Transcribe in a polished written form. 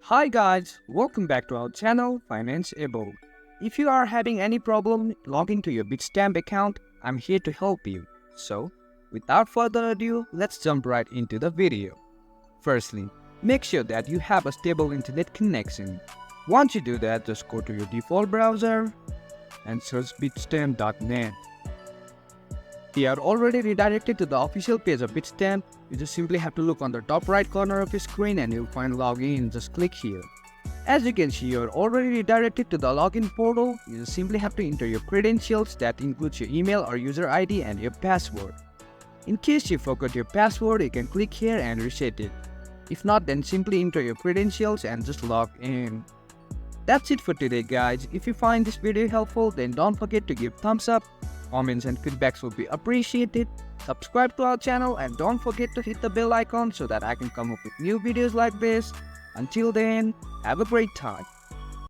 Hi guys, welcome back to our channel Financeable. If you are having any problem logging to your BitStamp account, I'm here to help you. So, without further ado, let's jump right into the video. Firstly, make sure that you have a stable internet connection. Once you do that, just go to your default browser and search bitstamp.net. We are already redirected to the official page of BitStamp. You just simply have to look on the top right corner of your screen and you'll find login. Just click here. As you can see, you're already redirected to the login portal. You just simply have to enter your credentials, that includes your email or user ID and your password. In case you forgot your password, you can click here and reset it. If not, then simply enter your credentials and just log in. That's it for today guys. If you find this video helpful, then don't forget to give thumbs up. Comments and feedbacks will be appreciated. Subscribe to our channel and don't forget to hit the bell icon so that I can come up with new videos like this. Until then, have a great time.